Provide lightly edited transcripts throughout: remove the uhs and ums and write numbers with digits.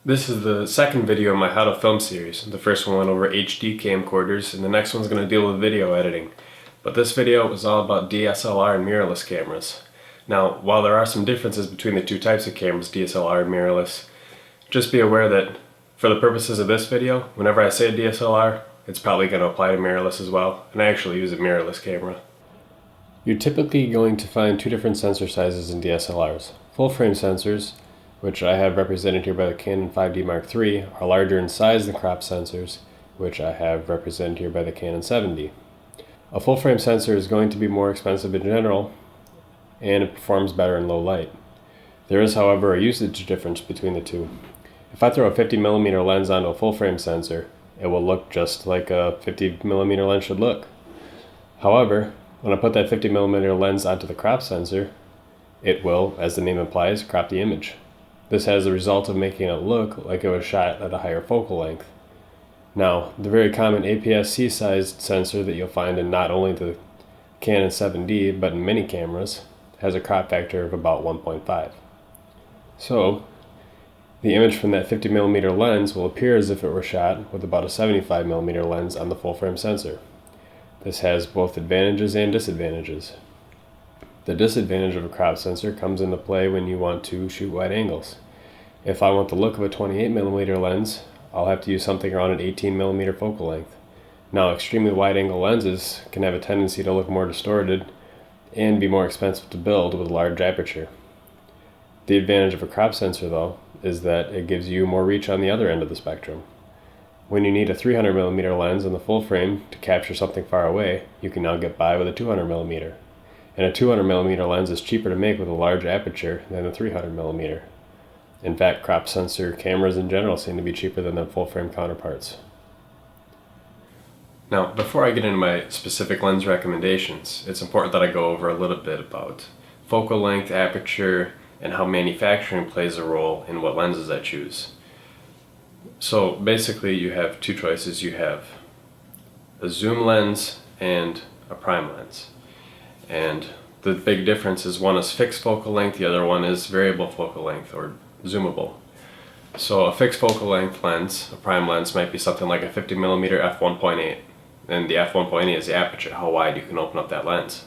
This is the second video in my How to Film series. The first one went over HD camcorders, and the next one's going to deal with video editing. But this video is all about DSLR and mirrorless cameras. Now, while there are some differences between the two types of cameras, DSLR and mirrorless, just be aware that for the purposes of this video, whenever I say DSLR, it's probably going to apply to mirrorless as well, and I actually use a mirrorless camera. You're typically going to find two different sensor sizes in DSLRs. Full frame sensors, which I have represented here by the Canon 5D Mark III, are larger in size than crop sensors, which I have represented here by the Canon 7D. A full frame sensor is going to be more expensive in general, and it performs better in low light. There is, however, a usage difference between the two. If I throw a 50mm lens onto a full frame sensor, it will look just like a 50mm lens should look. However, when I put that 50mm lens onto the crop sensor, it will, as the name implies, crop the image. This has the result of making it look like it was shot at a higher focal length. Now, the very common APS-C sized sensor that you'll find in not only the Canon 7D but in many cameras has a crop factor of about 1.5. So, the image from that 50mm lens will appear as if it were shot with about a 75mm lens on the full frame sensor. This has both advantages and disadvantages. The disadvantage of a crop sensor comes into play when you want to shoot wide angles. If I want the look of a 28mm lens, I'll have to use something around an 18mm focal length. Now, extremely wide angle lenses can have a tendency to look more distorted and be more expensive to build with a large aperture. The advantage of a crop sensor, though, is that it gives you more reach on the other end of the spectrum. When you need a 300mm lens in the full frame to capture something far away, you can now get by with a 200mm. And a 200mm lens is cheaper to make with a large aperture than a 300mm. In fact, crop sensor cameras in general seem to be cheaper than their full frame counterparts. Now, before I get into my specific lens recommendations, it's important that I go over a little bit about focal length, aperture, and how manufacturing plays a role in what lenses I choose. So basically you have two choices. You have a zoom lens and a prime lens. And the big difference is one is fixed focal length, the other one is variable focal length or zoomable. So a fixed focal length lens, a prime lens, might be something like a 50mm f1.8, and the f1.8 is the aperture, how wide you can open up that lens.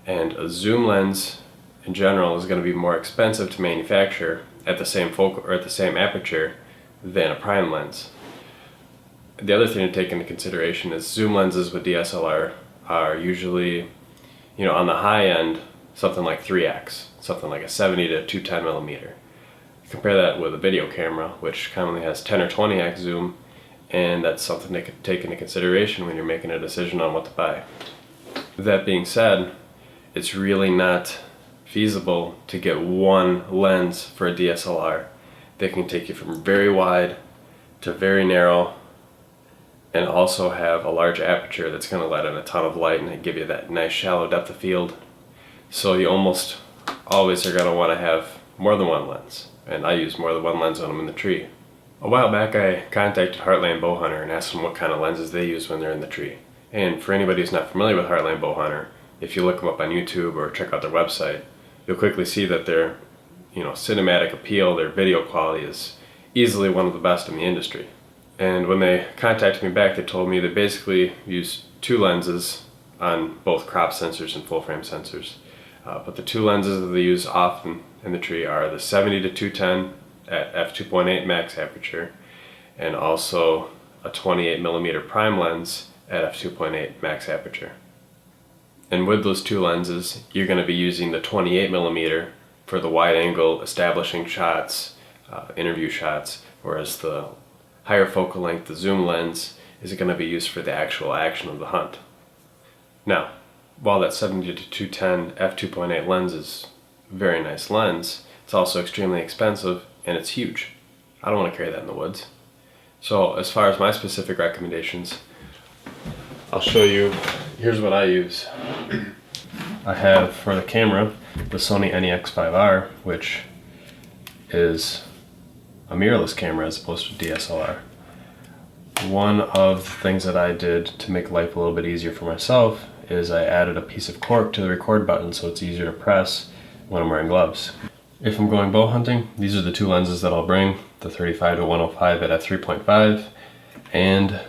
And a zoom lens in general is going to be more expensive to manufacture at the same focal or at the same aperture than a prime lens. The other thing to take into consideration is zoom lenses with DSLR are usually, on the high end, something like 3x, something like a 70 to 210mm. Compare that with a video camera, which commonly has 10 or 20x zoom, and that's something to take into consideration when you're making a decision on what to buy. That being said, it's really not feasible to get one lens for a DSLR that can take you from very wide to very narrow and also have a large aperture that's going to let in a ton of light and give you that nice shallow depth of field. So you almost always are going to want to have more than one lens, and I use more than one lens when I'm in the tree. A while back I contacted Heartland Bowhunter and asked them what kind of lenses they use when they're in the tree. And for anybody who's not familiar with Heartland Bowhunter, if you look them up on YouTube or check out their website, you'll quickly see that their cinematic appeal, their video quality is easily one of the best in the industry. And when they contacted me back, they told me they basically use two lenses on both crop sensors and full frame sensors. But the two lenses that they use often in the tree are the 70 to 210 at f2.8 max aperture, and also a 28mm prime lens at f2.8 max aperture. And with those two lenses, you're going to be using the 28mm for the wide angle establishing shots, interview shots, whereas the higher focal length, the zoom lens, is going to be used for the actual action of the hunt. Now, while that 70 to 210 f2.8 lens is a very nice lens, it's also extremely expensive and it's huge. I don't want to carry that in the woods. So as far as my specific recommendations, I'll show you. Here's what I use. I have for the camera the Sony NEX5R, which is a mirrorless camera as opposed to DSLR. One of the things that I did to make life a little bit easier for myself is I added a piece of cork to the record button so it's easier to press when I'm wearing gloves. If I'm going bow hunting, these are the two lenses that I'll bring, the 35 to 105 at f3.5 and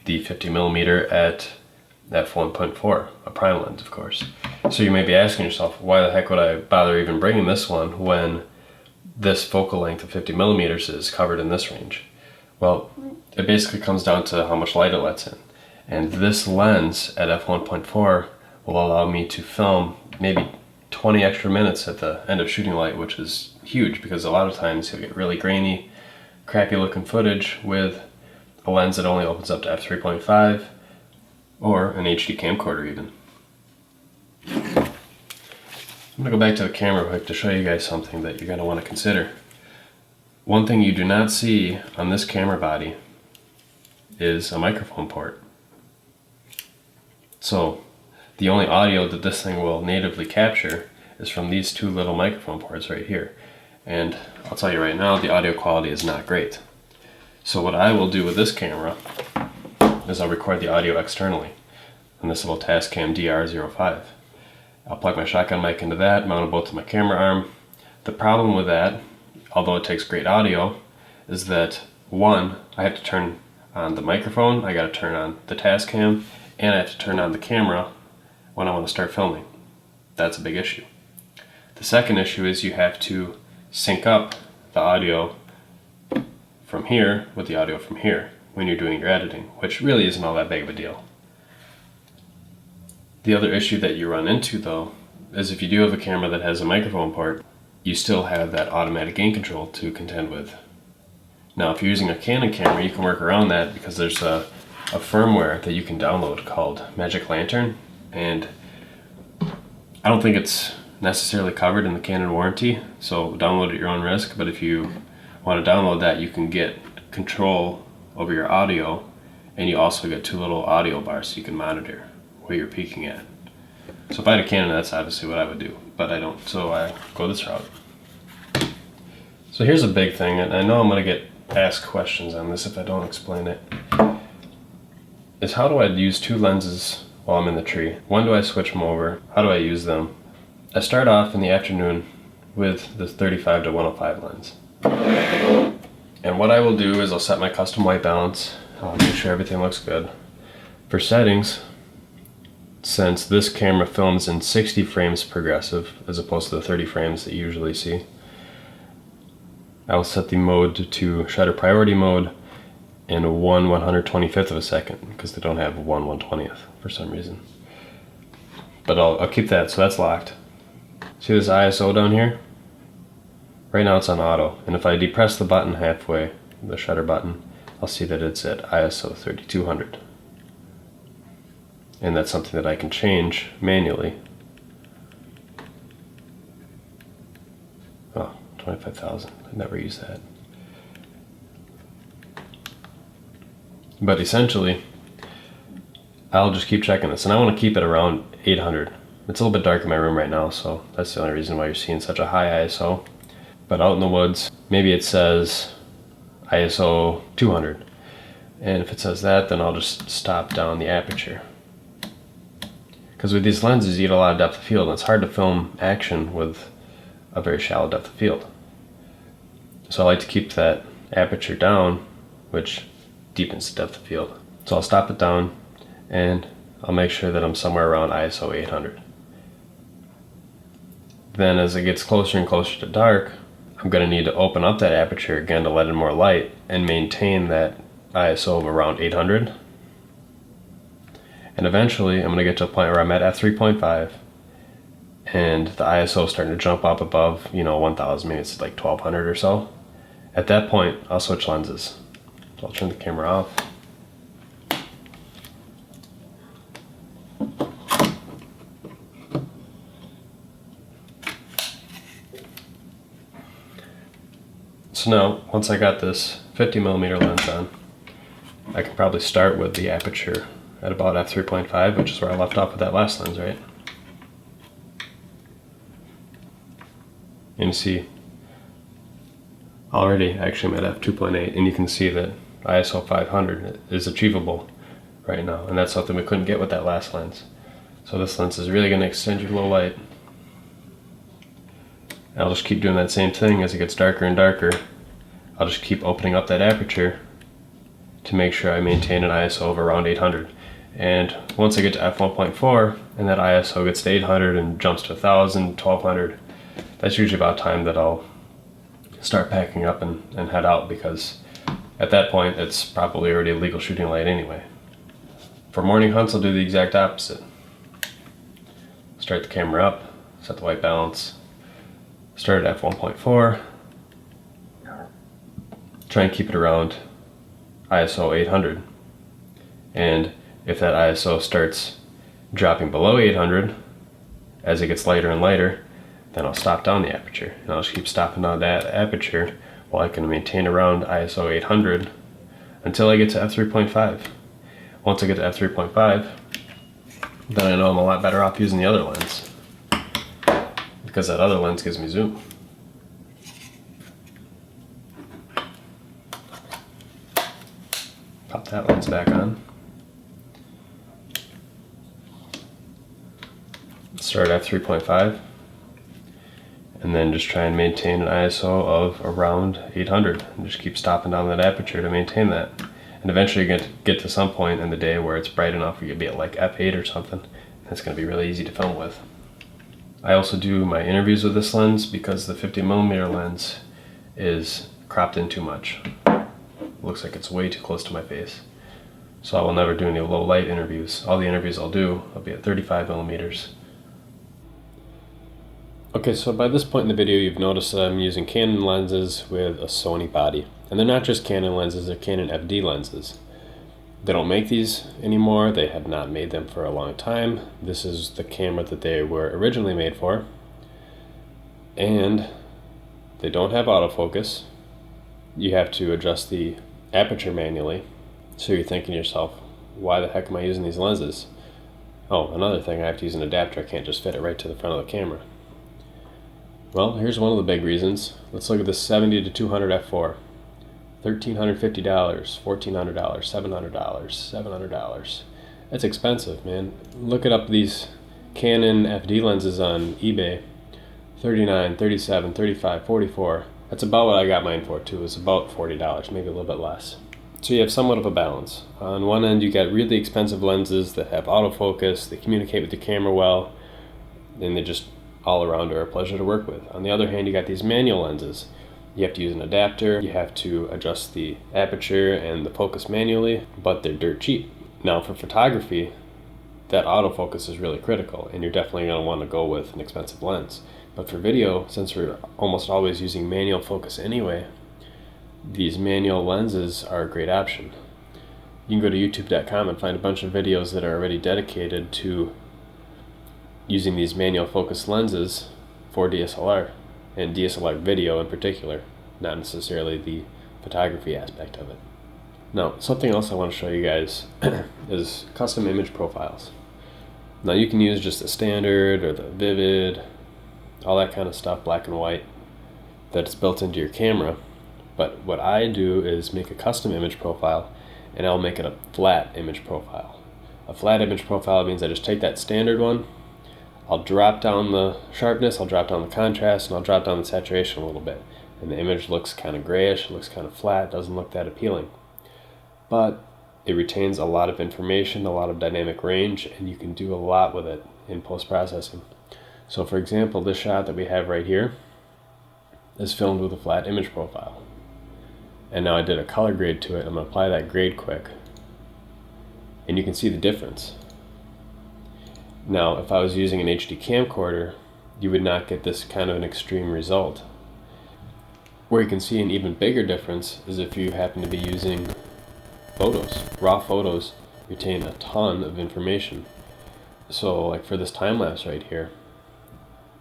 the 50mm at f1.4, a prime lens of course. So you may be asking yourself, why the heck would I bother even bringing this one when this focal length of 50mm is covered in this range? Well, it basically comes down to how much light it lets in. And this lens at f1.4 will allow me to film maybe 20 extra minutes at the end of shooting light, which is huge because a lot of times you'll get really grainy, crappy looking footage with a lens that only opens up to f3.5 or an HD camcorder even. I'm going to go back to the camera quick to show you guys something that you're going to want to consider. One thing you do not see on this camera body is a microphone port. So the only audio that this thing will natively capture is from these two little microphone ports right here. And I'll tell you right now, the audio quality is not great. So what I will do with this camera is I'll record the audio externally on this little Tascam DR05. I'll plug my shotgun mic into that, mount it both to my camera arm. The problem with that, although it takes great audio, is that one, I have to turn on the microphone, I gotta turn on the Tascam, and I have to turn on the camera when I want to start filming. That's a big issue. The second issue is you have to sync up the audio from here with the audio from here when you're doing your editing, which really isn't all that big of a deal. The other issue that you run into though is if you do have a camera that has a microphone port, you still have that automatic gain control to contend with. Now if you're using a Canon camera, you can work around that because there's a firmware that you can download called Magic Lantern, and I don't think it's necessarily covered in the Canon warranty, so download at your own risk. But if you want to download that, you can get control over your audio, and you also get two little audio bars so you can monitor where you're peaking at. So if I had a Canon, that's obviously what I would do, but I don't, so I go this route. So here's a big thing, and I know I'm going to get asked questions on this if I don't explain it, is how do I use two lenses while I'm in the tree? When do I switch them over? How do I use them? I start off in the afternoon with the 35 to 105 lens. And what I will do is I'll set my custom white balance. I'll make sure everything looks good. For settings, since this camera films in 60 frames progressive as opposed to the 30 frames that you usually see, I will set the mode to shutter priority mode in 1/125th of a second because they don't have 1/120th for some reason. But I'll keep that, so that's locked. See this ISO down here? Right now it's on auto, and if I depress the button halfway, the shutter button, I'll see that it's at ISO 3200. And that's something that I can change manually. Oh, 25,000, I never use that. But essentially, I'll just keep checking this, and I want to keep it around 800. It's a little bit dark in my room right now, so that's the only reason why you're seeing such a high ISO. But out in the woods, maybe it says ISO 200. And if it says that, then I'll just stop down the aperture. Because with these lenses, you get a lot of depth of field, and it's hard to film action with a very shallow depth of field. So I like to keep that aperture down, which deepens the depth of field. So I'll stop it down, and I'll make sure that I'm somewhere around ISO 800. Then as it gets closer and closer to dark, I'm going to need to open up that aperture again to let in more light and maintain that ISO of around 800. And eventually I'm going to get to a point where I'm at f3.5 and the ISO is starting to jump up above, 1000, maybe it's like 1200 or so. At that point, I'll switch lenses. So I'll turn the camera off. So now, once I got this 50mm lens on, I can probably start with the aperture at about f3.5, which is where I left off with that last lens, right? And you see, already actually I'm at f2.8, and you can see that ISO 500 is achievable right now, and that's something we couldn't get with that last lens. So this lens is really going to extend your low light. And I'll just keep doing that same thing as it gets darker and darker. I'll just keep opening up that aperture to make sure I maintain an ISO of around 800. And once I get to f1.4 and that ISO gets to 800 and jumps to 1000, 1200, that's usually about time that I'll start packing up and head out, because at that point it's probably already a legal shooting light anyway. For morning hunts, I'll do the exact opposite. Start the camera up, set the white balance, start at f1.4, try and keep it around ISO 800. And if that ISO starts dropping below 800 as it gets lighter and lighter, then I'll stop down the aperture, and I'll just keep stopping down that aperture while I can maintain around ISO 800 until I get to f3.5. Once I get to f3.5, then I know I'm a lot better off using the other lens, because that other lens gives me zoom. Pop that lens back on. Start at f3.5, and then just try and maintain an ISO of around 800, and just keep stopping down that aperture to maintain that. And eventually you're going to get to some point in the day where it's bright enough where you'll be at like f8 or something. That's going to be really easy to film with. I also do my interviews with this lens because the 50mm lens is cropped in too much. It looks like it's way too close to my face. So I will never do any low light interviews. All the interviews I'll do will be at 35mm. Okay, so by this point in the video you've noticed that I'm using Canon lenses with a Sony body. And they're not just Canon lenses, they're Canon FD lenses. They don't make these anymore, they have not made them for a long time. This is the camera that they were originally made for. And they don't have autofocus. You have to adjust the aperture manually. So you're thinking to yourself, why the heck am I using these lenses? Oh, another thing, I have to use an adapter, I can't just fit it right to the front of the camera. Well, here's one of the big reasons. Let's look at this 70 to 200 f4. $1,350, $1,400, $700, $700. That's expensive, man. Looking up these Canon FD lenses on eBay. $39, $37, $35, $44. That's about what I got mine for too. It's about $40, maybe a little bit less. So you have somewhat of a balance. On one end you got really expensive lenses that have autofocus, they communicate with the camera well, and they just all around are a pleasure to work with. On the other hand, you got these manual lenses. You have to use an adapter, you have to adjust the aperture and the focus manually, but they're dirt cheap. Now for photography, that autofocus is really critical, and you're definitely going to want to go with an expensive lens. But for video, since we're almost always using manual focus anyway, these manual lenses are a great option. You can go to youtube.com and find a bunch of videos that are already dedicated to using these manual focus lenses for DSLR, and DSLR video in particular, not necessarily the photography aspect of it. Now, something else I want to show you guys is custom image profiles. Now you can use just the standard or the vivid, all that kind of stuff, black and white, that's built into your camera. But what I do is make a custom image profile, and I'll make it a flat image profile. A flat image profile means I just take that standard one, I'll drop down the sharpness, I'll drop down the contrast, and I'll drop down the saturation a little bit. And the image looks kind of grayish, it looks kind of flat, doesn't look that appealing. But it retains a lot of information, a lot of dynamic range, and you can do a lot with it in post-processing. So for example, this shot that we have right here is filmed with a flat image profile. And now I did a color grade to it. I'm going to apply that grade quick. And you can see the difference. Now, if I was using an HD camcorder, you would not get this kind of an extreme result. Where you can see an even bigger difference is if you happen to be using photos. Raw photos retain a ton of information. So like for this time lapse right here,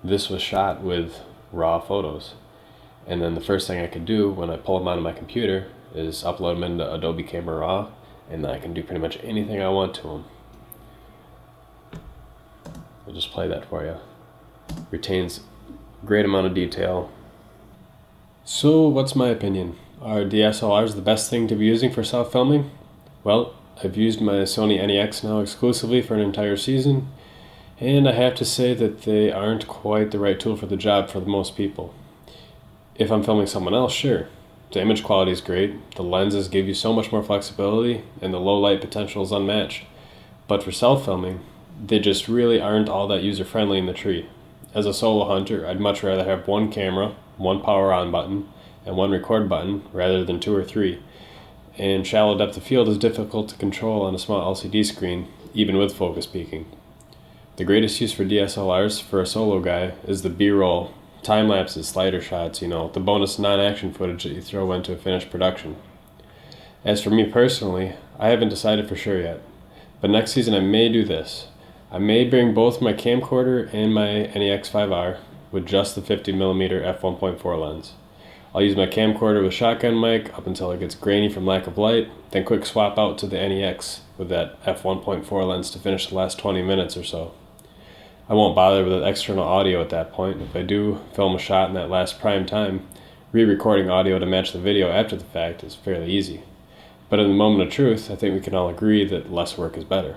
this was shot with raw photos. And then the first thing I could do when I pull them out of my computer is upload them into Adobe Camera Raw, and then I can do pretty much anything I want to them. I'll just play that for you. Retains great amount of detail. So what's my opinion? Are DSLRs the best thing to be using for self-filming? Well, I've used my Sony NEX now exclusively for an entire season, And I have to say that they aren't quite the right tool for the job for most people. If I'm filming someone else, sure. The image quality is great, the lenses give you so much more flexibility, and the low light potential is unmatched. But for self-filming, they just really aren't all that user-friendly in the tree. As a solo hunter, I'd much rather have one camera, one power on button, and one record button rather than 2 or 3. And shallow depth of field is difficult to control on a small LCD screen, even with focus peaking. The greatest use for DSLRs for a solo guy is the B-roll, time-lapses, slider shots, the bonus non-action footage that you throw into a finished production. As for me personally, I haven't decided for sure yet, but next season I may do this. I may bring both my camcorder and my NEX5R with just the 50mm f1.4 lens. I'll use my camcorder with shotgun mic up until it gets grainy from lack of light, then quick swap out to the NEX with that f1.4 lens to finish the last 20 minutes or so. I won't bother with external audio at that point. If I do film a shot in that last prime time, re-recording audio to match the video after the fact is fairly easy. But in the moment of truth, I think we can all agree that less work is better.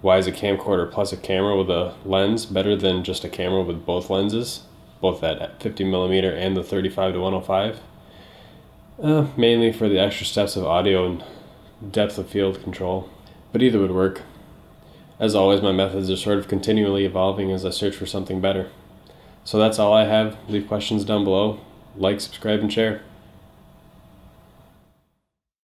Why is a camcorder plus a camera with a lens better than just a camera with both lenses, both that 50mm and the 35-105? Mainly for the extra steps of audio and depth of field control, but either would work. As always, my methods are sort of continually evolving as I search for something better. So that's all I have. Leave questions down below. Like, subscribe, and share.